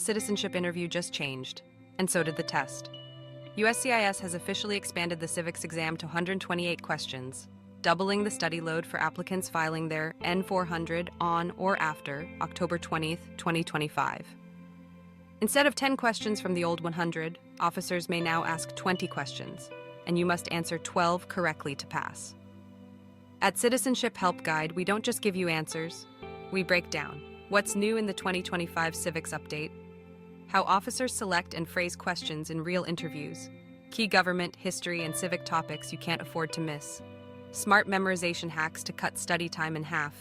Citizenship interview just changed, and so did the test. USCIS has officially expanded the Civics exam to 128 questions, doubling the study load for applicants filing their N400 on or after October 20th, 2025. Instead of 10 questions from the old 100, officers may now ask 20 questions, and you must answer 12 correctly to pass. At Citizenship Help Guide, we don't just give you answers, we break down what's new in the 2025 Civics update, how officers select and phrase questions in real interviews, key government, history, and civic topics you can't afford to miss, smart memorization hacks to cut study time in half.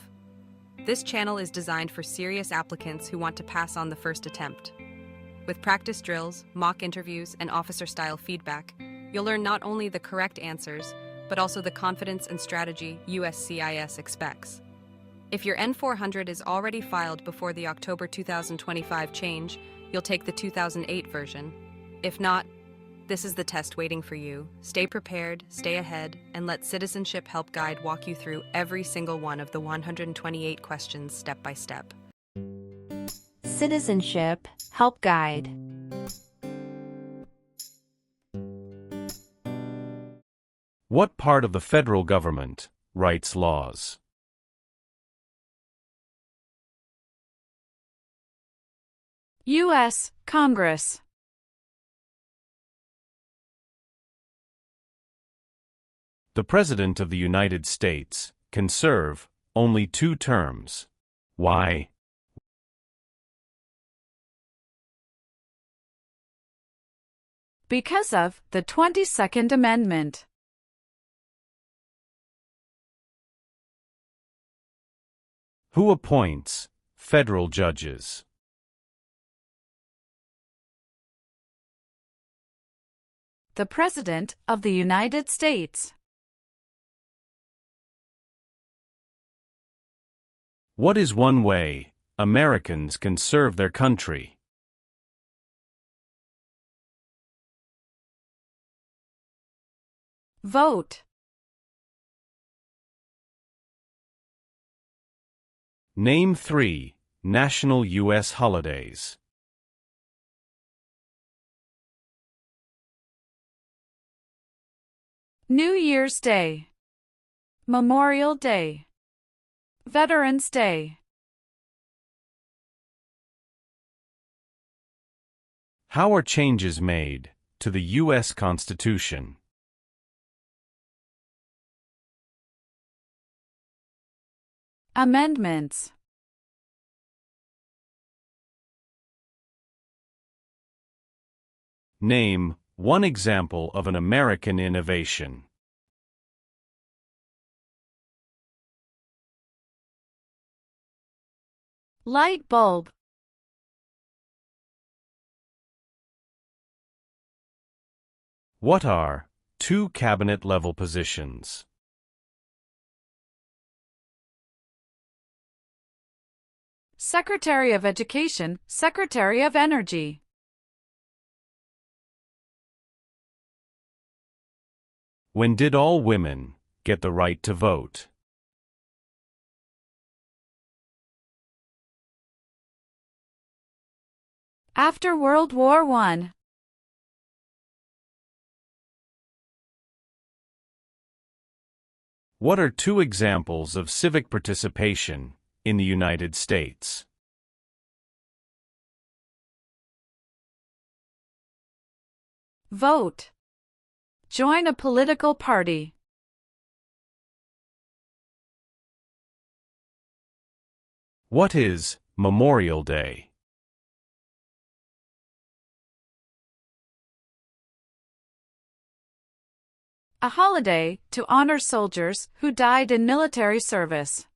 This channel is designed for serious applicants who want to pass on the first attempt. With practice drills, mock interviews, and officer-style feedback, you'll learn not only the correct answers, but also the confidence and strategy USCIS expects. If your N400 is already filed before the October 2025 change, you'll take the 2008 version. If not, this is the test waiting for you. Stay prepared, stay ahead, and let Citizenship Help Guide walk you through every single one of the 128 questions step by step. Citizenship Help Guide. What part of the federal government writes laws? U.S. Congress. The President of the United States can serve only 2 terms. Why? Because of the 22nd Amendment. Who appoints federal judges? The President of the United States. What is one way Americans can serve their country? Vote. Name 3 national U.S. holidays. New Year's Day, Memorial Day, Veterans Day. How are changes made to the U.S. Constitution? Amendments. Name one example of an American innovation. Light bulb. What are 2 cabinet-level positions? Secretary of Education, Secretary of Energy. When did all women get the right to vote? After World War I. What are 2 examples of civic participation in the United States? Vote. Join a political party. What is Memorial Day? A holiday to honor soldiers who died in military service.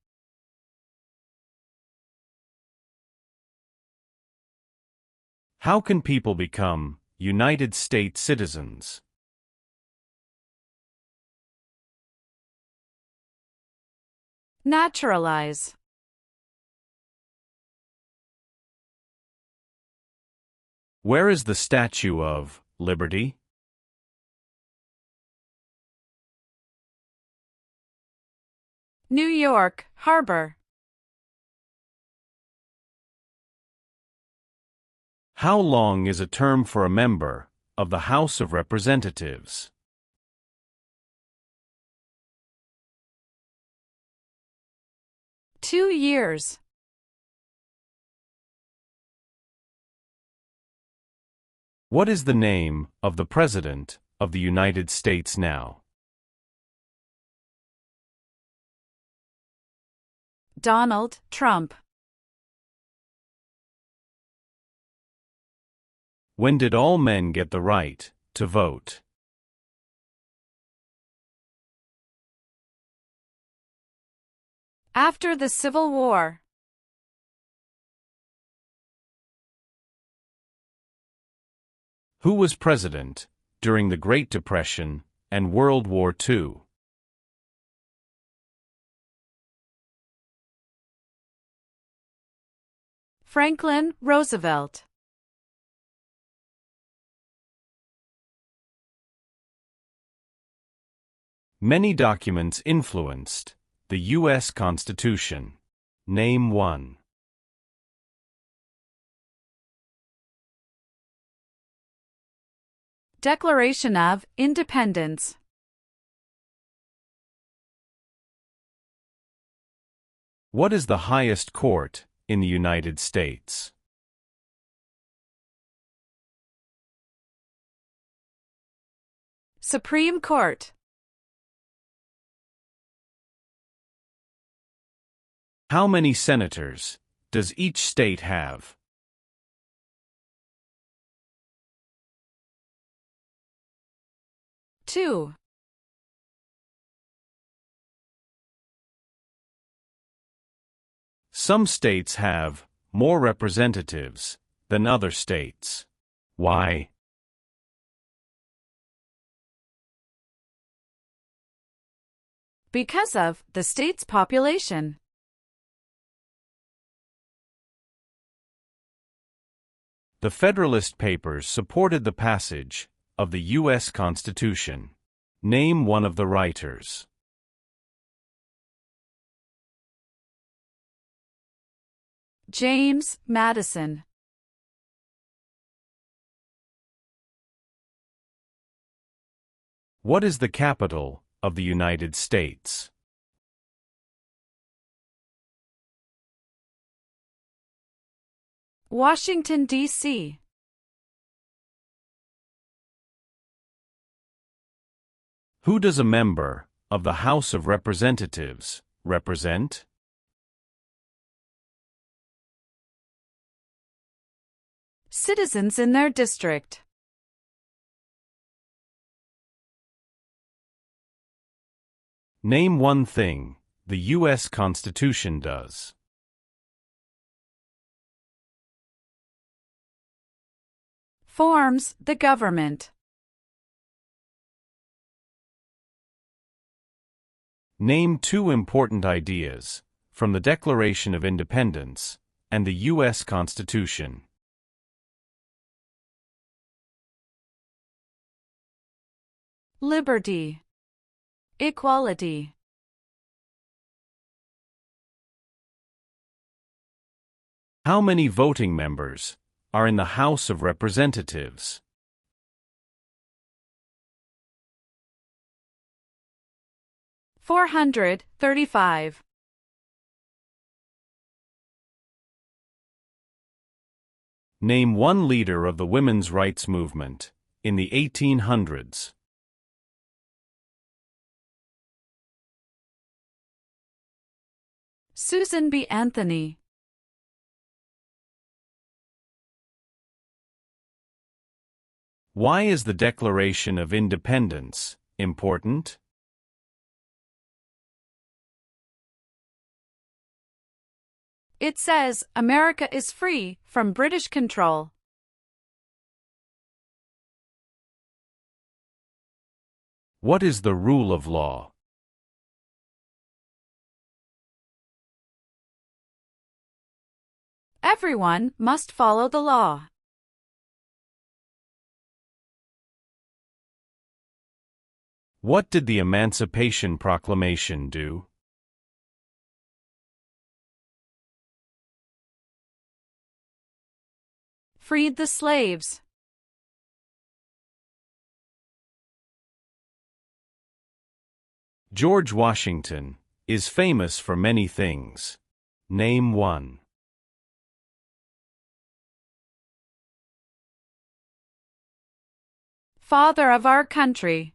How can people become United States citizens? Naturalize. Where is the Statue of Liberty? New York Harbor. How long is a term for a member of the House of Representatives? Two years. What is the name of the President of the United States now? Donald Trump. When did all men get the right to vote? After the Civil War. Who was president during the Great Depression and World War II? Franklin Roosevelt. Many documents influenced the U.S. Constitution. Name one. Declaration of Independence. What is the highest court in the United States? Supreme Court. How many senators does each state have? Two. Some states have more representatives than other states. Why? Because of the state's population. The Federalist Papers supported the passage of the U.S. Constitution. Name one of the writers. James Madison. What is the capital of the United States? Washington, D.C. Who does a member of the House of Representatives represent? Citizens in their district. Name one thing the U.S. Constitution does. Forms the government. Name two important ideas from the Declaration of Independence and the U.S. Constitution. Liberty. Equality. How many voting members are in the House of Representatives? $435. Name one leader of the women's rights movement in the 1800s. Susan B. Anthony. Why is the Declaration of Independence important? It says America is free from British control. What is the rule of law? Everyone must follow the law. What did the Emancipation Proclamation do? freed the slaves? George Washington is famous for many things. Name one. Father of our country.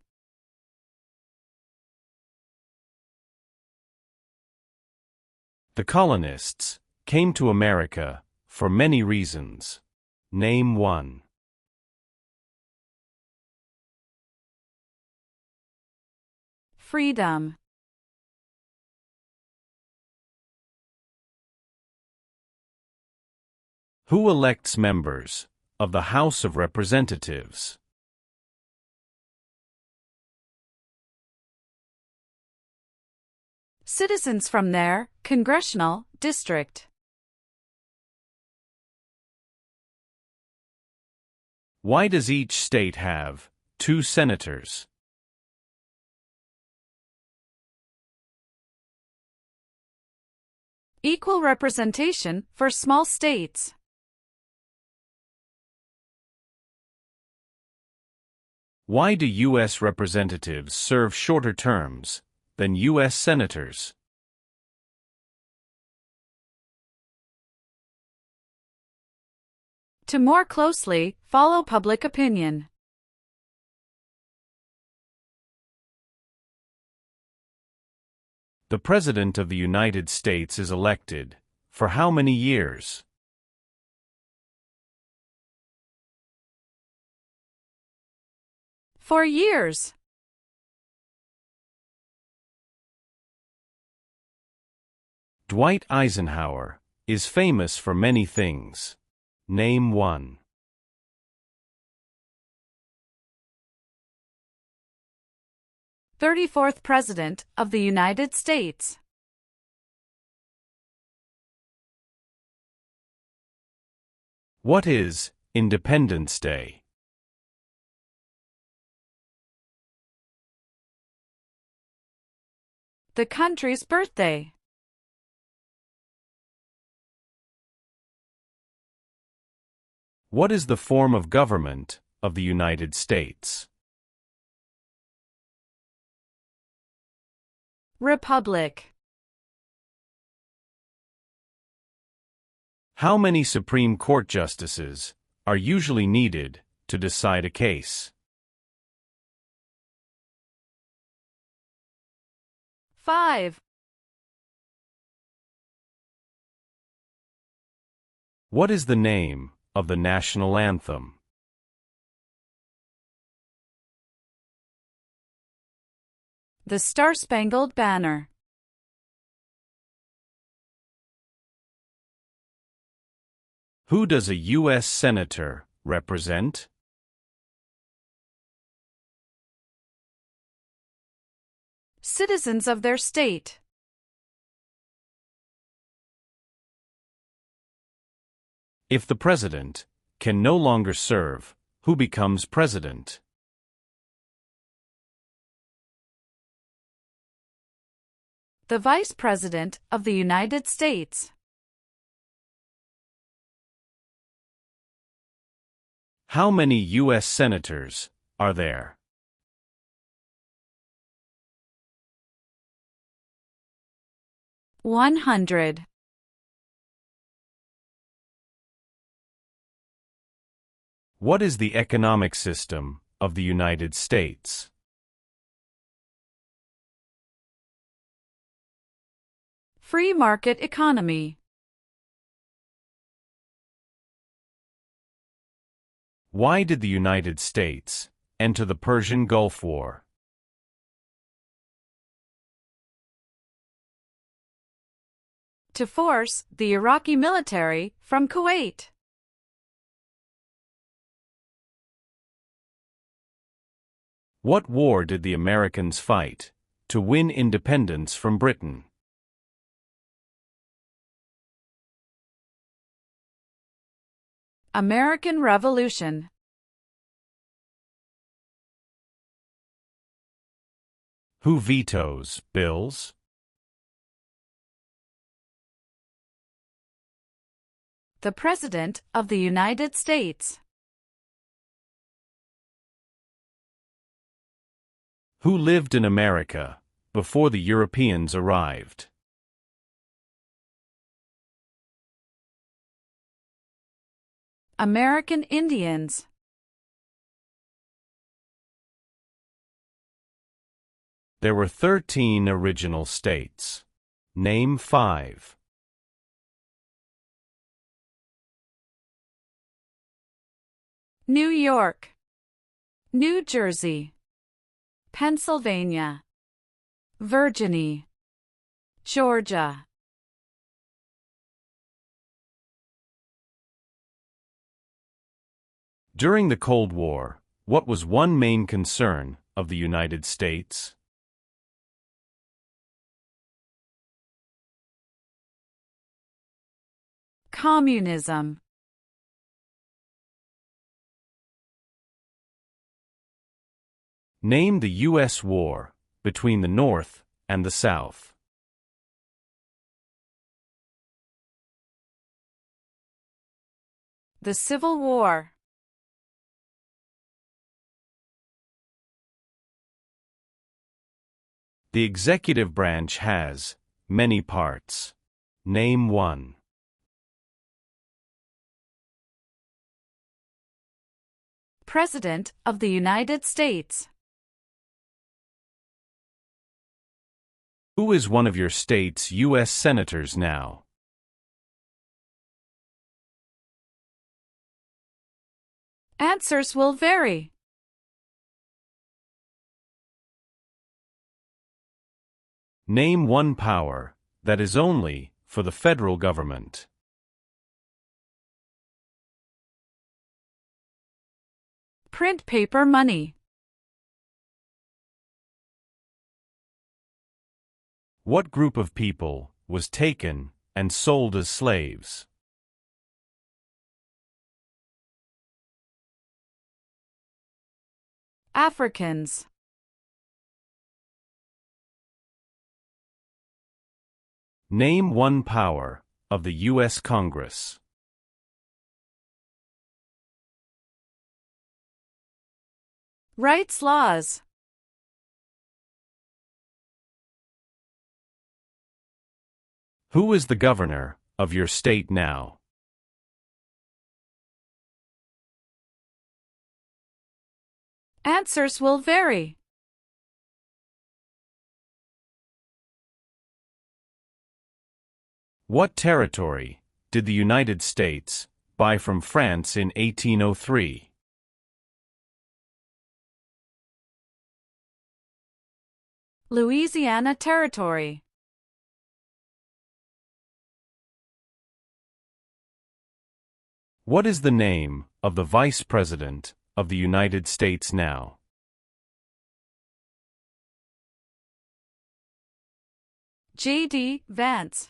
The colonists came to America for many reasons. Name one. Freedom. Who elects members of the House of Representatives? Citizens from their congressional district. Why does each state have 2 senators? Equal representation for small states. Why do U.S. representatives serve shorter terms than U.S. senators? To more closely follow public opinion. The President of the United States is elected for how many years? For years. Dwight Eisenhower is famous for many things. Name one. – 34th President of the United States. What is Independence Day? The country's birthday. What is the form of government of the United States? Republic. How many Supreme Court justices are usually needed to decide a case? 5. What is the name of the national anthem? The Star-Spangled Banner. Who does a U.S. Senator represent? Citizens of their state. If the president can no longer serve, who becomes president? The Vice President of the United States. How many U.S. senators are there? 100. What is the economic system of the United States? Free market economy. Why did the United States enter the Persian Gulf War? To force the Iraqi military from Kuwait. What war did the Americans fight to win independence from Britain? American Revolution. Who vetoes bills? The President of the United States. Who lived in America before the Europeans arrived? American Indians. There were 13 original states. Name 5. New York, New Jersey, Pennsylvania, Virginia, Georgia. During the Cold War, what was one main concern of the United States? Communism. Name the U.S. war between the North and the South. The Civil War. The executive branch has many parts. Name 1. President of the United States. Who is one of your state's U.S. senators now? Answers will vary. Name one power that is only for the federal government. Print paper money. What group of people was taken and sold as slaves? Africans. Name one power of the U.S. Congress. Rights laws. Who is the governor of your state now? Answers will vary. What territory did the United States buy from France in 1803? Louisiana Territory. What is the name of the Vice President of the United States now? J.D. Vance.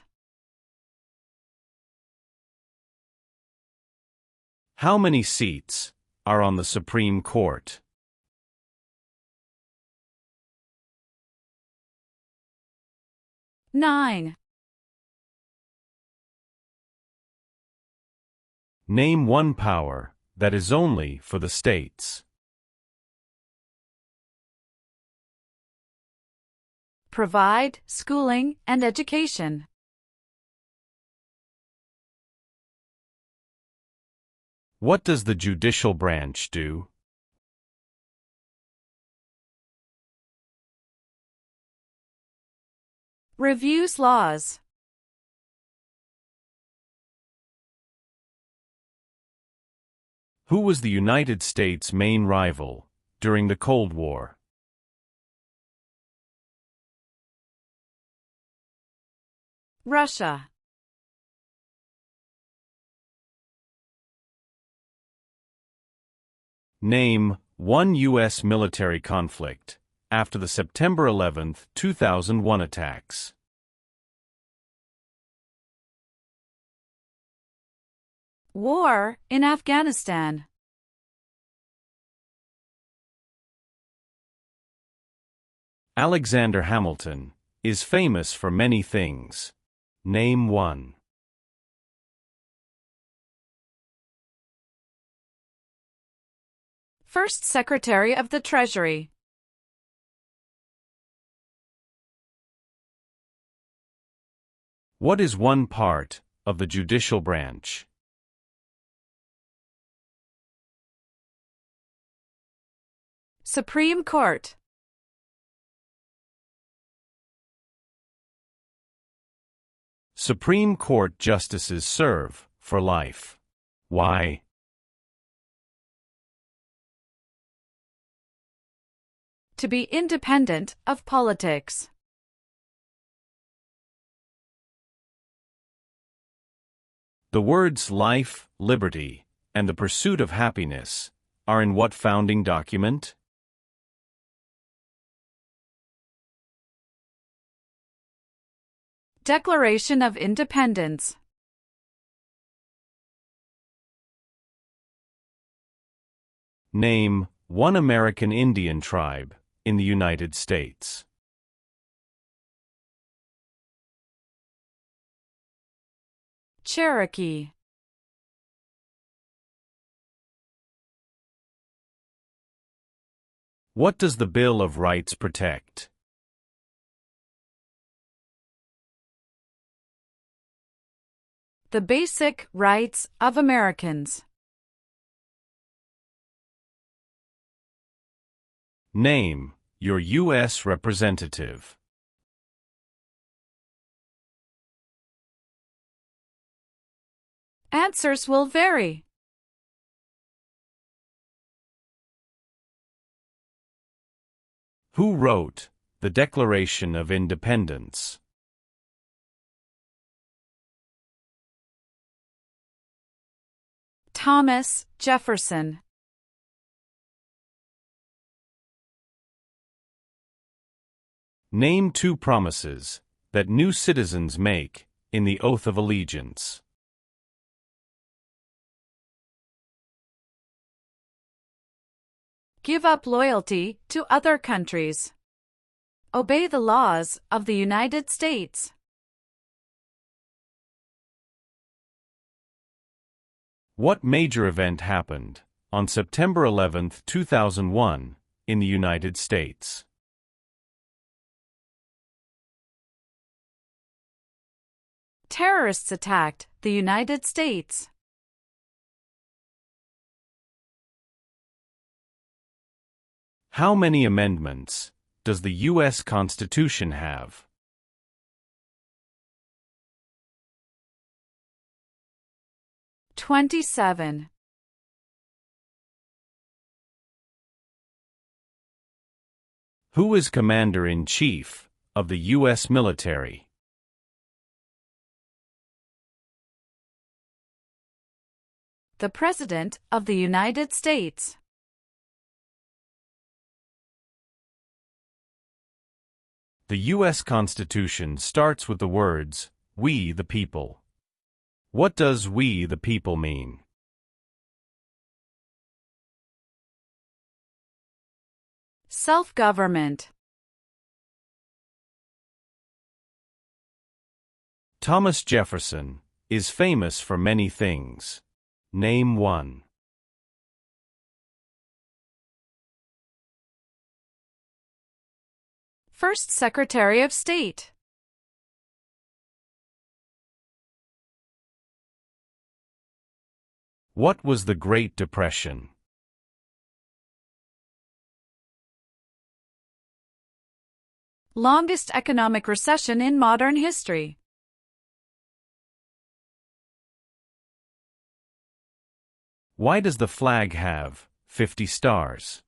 How many seats are on the Supreme Court? Nine. Name one power that is only for the states. Provide schooling and education. What does the judicial branch do? Reviews laws. Who was the United States' main rival during the Cold War? Russia. Name one U.S. military conflict after the September 11, 2001 attacks. War in Afghanistan. Alexander Hamilton is famous for many things. Name one. First Secretary of the Treasury. What is one part of the judicial branch? Supreme Court. Supreme Court justices serve for life. Why? To be independent of politics. The words life, liberty, and the pursuit of happiness are in what founding document? Declaration of Independence. Name one American Indian tribe in the United States. Cherokee. What does the Bill of Rights protect? The basic rights of Americans. Name your U.S. representative. Answers will vary. Who wrote the Declaration of Independence? Thomas Jefferson. Name two promises that new citizens make in the Oath of Allegiance. Give up loyalty to other countries. Obey the laws of the United States. What major event happened on September 11, 2001, in the United States? Terrorists attacked the United States. How many amendments does the U.S. Constitution have? "27. Who is Commander-in-Chief of the U.S. military? The President of the United States. The U.S. Constitution starts with the words, "We the people." What does "we the people" mean? Self-government. Thomas Jefferson is famous for many things. Name one. First Secretary of State. What was the Great Depression? Longest economic recession in modern history. Why does the flag have 50 stars?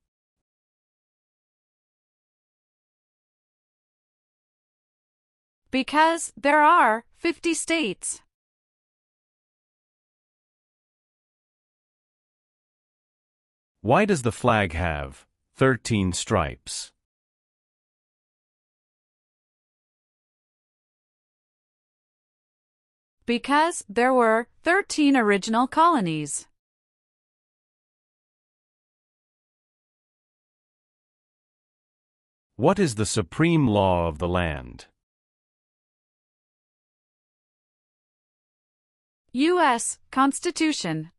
Because there are 50 states. Why does the flag have 13 stripes? Because there were 13 original colonies. What is the supreme law of the land? U.S. Constitution.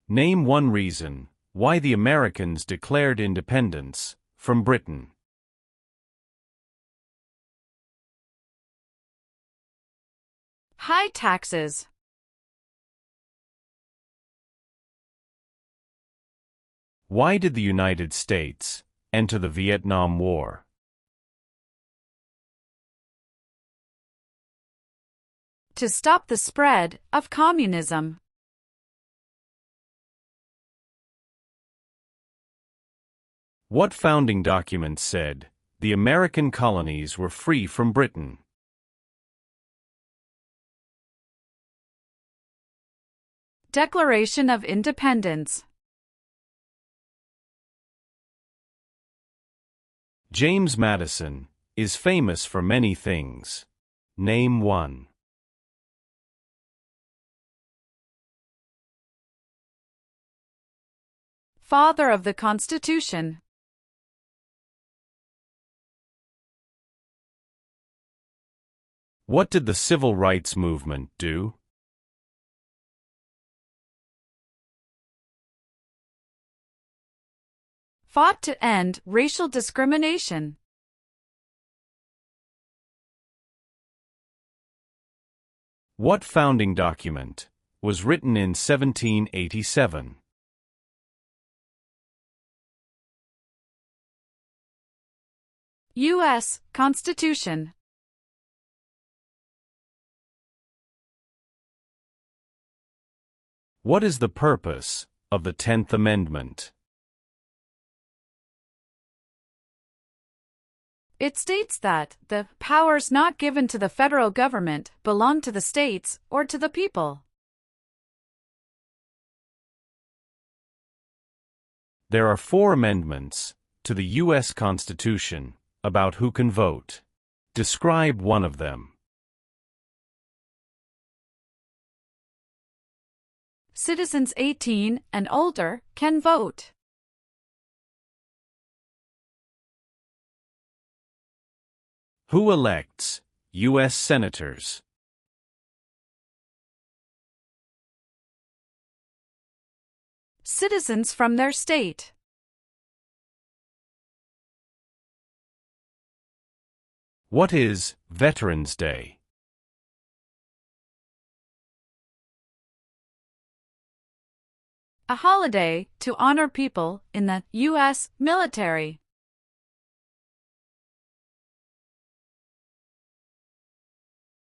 Name one reason why the Americans declared independence from Britain. High taxes. Why did the United States enter the Vietnam War? To stop the spread of communism. What founding document said the American colonies were free from Britain? Declaration of Independence. James Madison is famous for many things. Name one. Father of the Constitution. What did the Civil Rights Movement do? Fought to end racial discrimination. What founding document was written in 1787? U.S. Constitution. What is the purpose of the 10th Amendment? It states that the powers not given to the federal government belong to the states or to the people. There are 4 amendments to the U.S. Constitution about who can vote. Describe one of them. Citizens 18 and older can vote. Who elects U.S. senators? Citizens from their state. What is Veterans Day? A holiday to honor people in the U.S. military.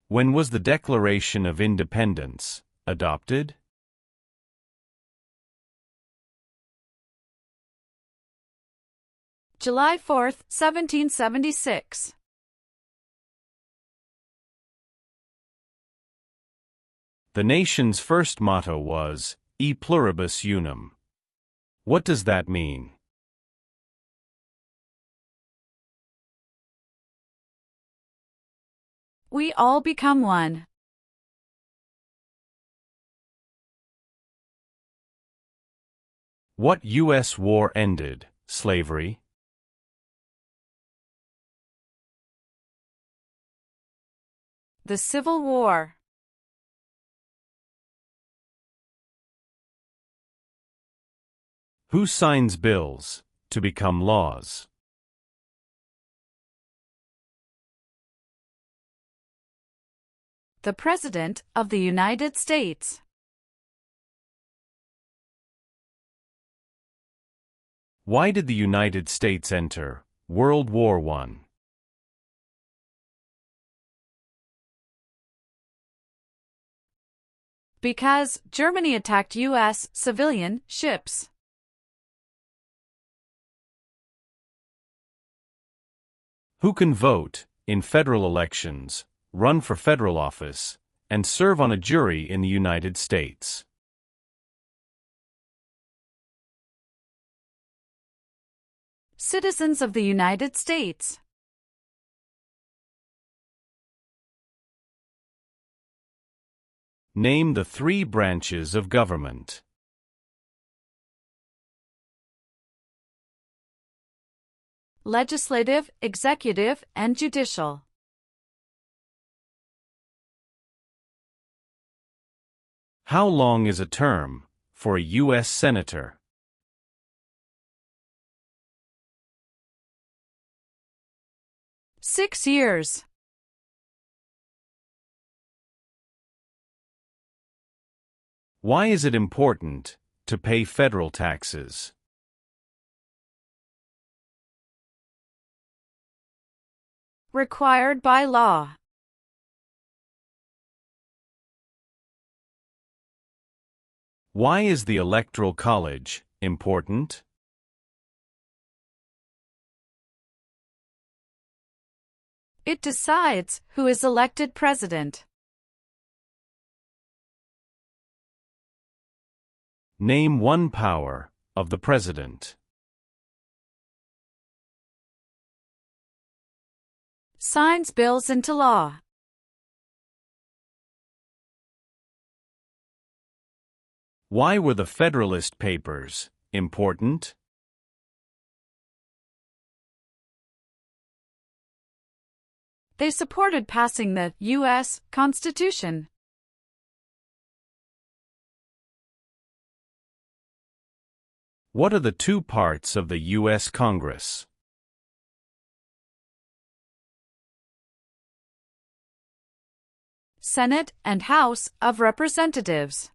When was the Declaration of Independence adopted? July 4, 1776. The nation's first motto was E pluribus unum. What does that mean? We all become one. What U.S. war ended slavery? The Civil War. Who signs bills to become laws? The President of the United States. Why did the United States enter World War I? Because Germany attacked U.S. civilian ships. Who can vote in federal elections, run for federal office, and serve on a jury in the United States? Citizens of the United States. Name the 3 branches of government. Legislative, executive, and judicial. How long is a term for a U.S. Senator? 6 years. Why is it important to pay federal taxes? Required by law. Why is the Electoral College important? It decides who is elected president. Name one power of the president. Signs bills into law. Why were the Federalist Papers important? They supported passing the U.S. Constitution. What are the two parts of the U.S. Congress? Senate and House of Representatives.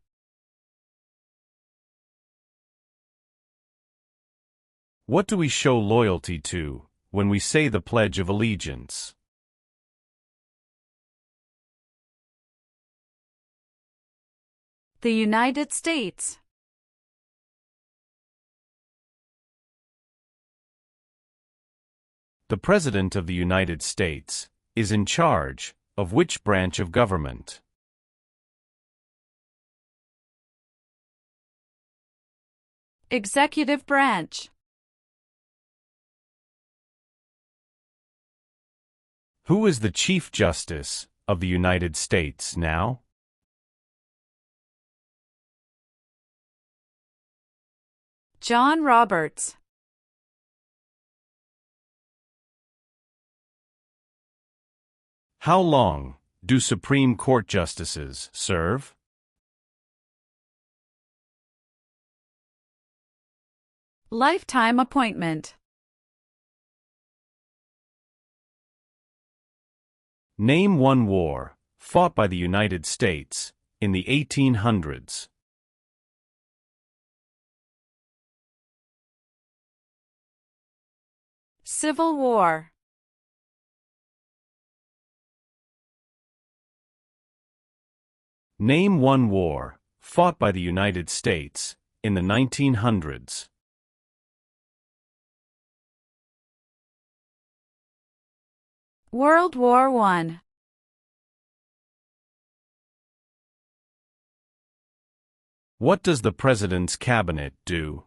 What do we show loyalty to when we say the Pledge of Allegiance? The United States. The President of the United States is in charge of which branch of government? Executive branch. Who is the Chief Justice of the United States now? John Roberts. How long do Supreme Court justices serve? Lifetime appointment. Name one war fought by the United States in the 1800s. Civil War. Name one war fought by the United States in the 1900s. World War I. What does the President's Cabinet do?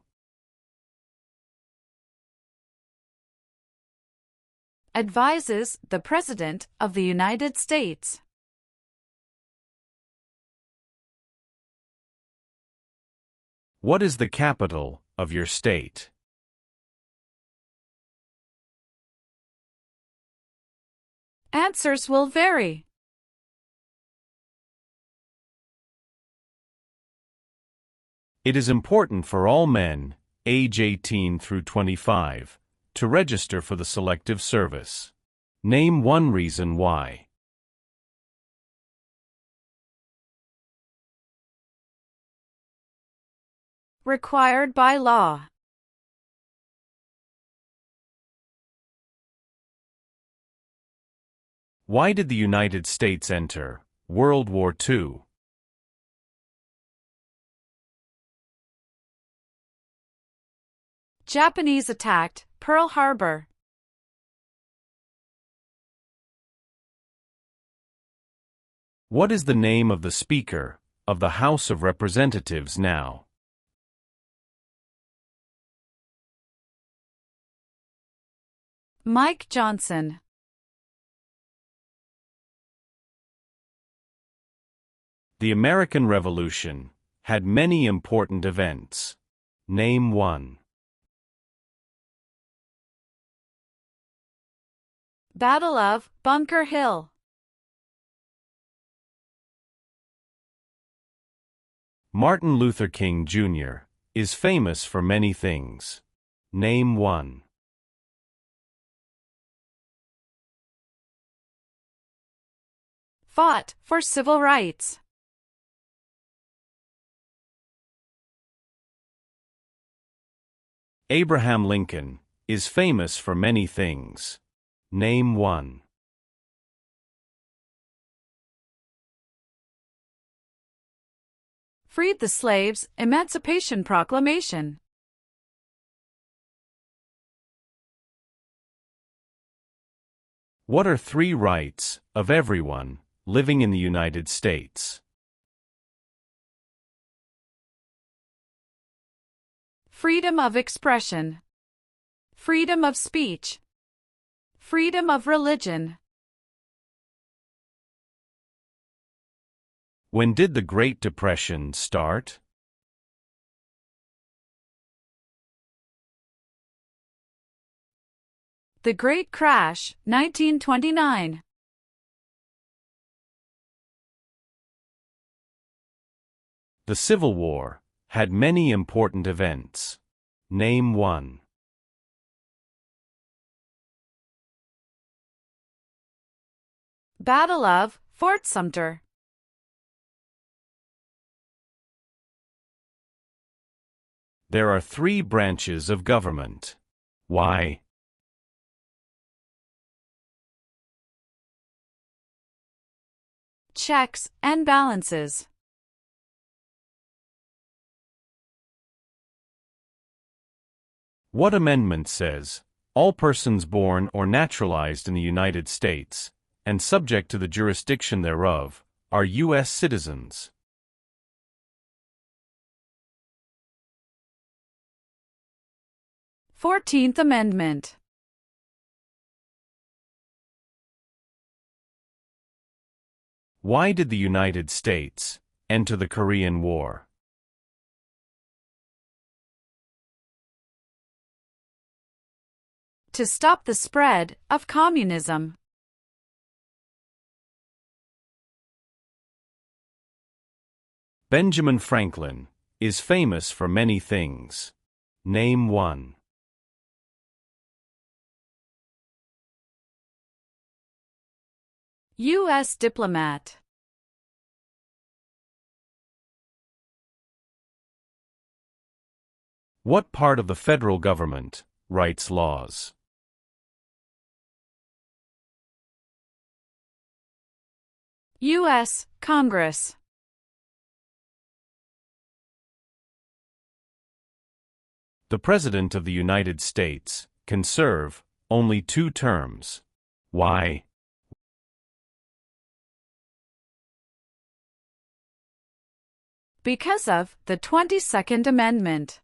Advises the President of the United States. What is the capital of your state? Answers will vary. It is important for all men, age 18 through 25, to register for the Selective Service. Name one reason why. Required by law. Why did the United States enter World War II? Japanese attacked Pearl Harbor. What is the name of the Speaker of the House of Representatives now? Mike Johnson. The American Revolution had many important events. Name one. Battle of Bunker Hill. Martin Luther King Jr. is famous for many things. Name one. Fought for civil rights. Abraham Lincoln is famous for many things. Name one. Freed the slaves, Emancipation Proclamation. What are three rights of everyone living in the United States? Freedom of expression. Freedom of speech. Freedom of religion. When did the Great Depression start? The Great Crash, 1929. The Civil War had many important events. Name one. Battle of Fort Sumter. There are three branches of government. Why? Checks and balances. What amendment says, all persons born or naturalized in the United States, and subject to the jurisdiction thereof, are U.S. citizens? Fourteenth Amendment. Why did the United States enter the Korean War? To stop the spread of communism. Benjamin Franklin is famous for many things. Name one. U.S. diplomat. What part of the federal government writes laws? U.S. Congress. The President of the United States can serve only 2 terms. Why? Because of the 22nd Amendment.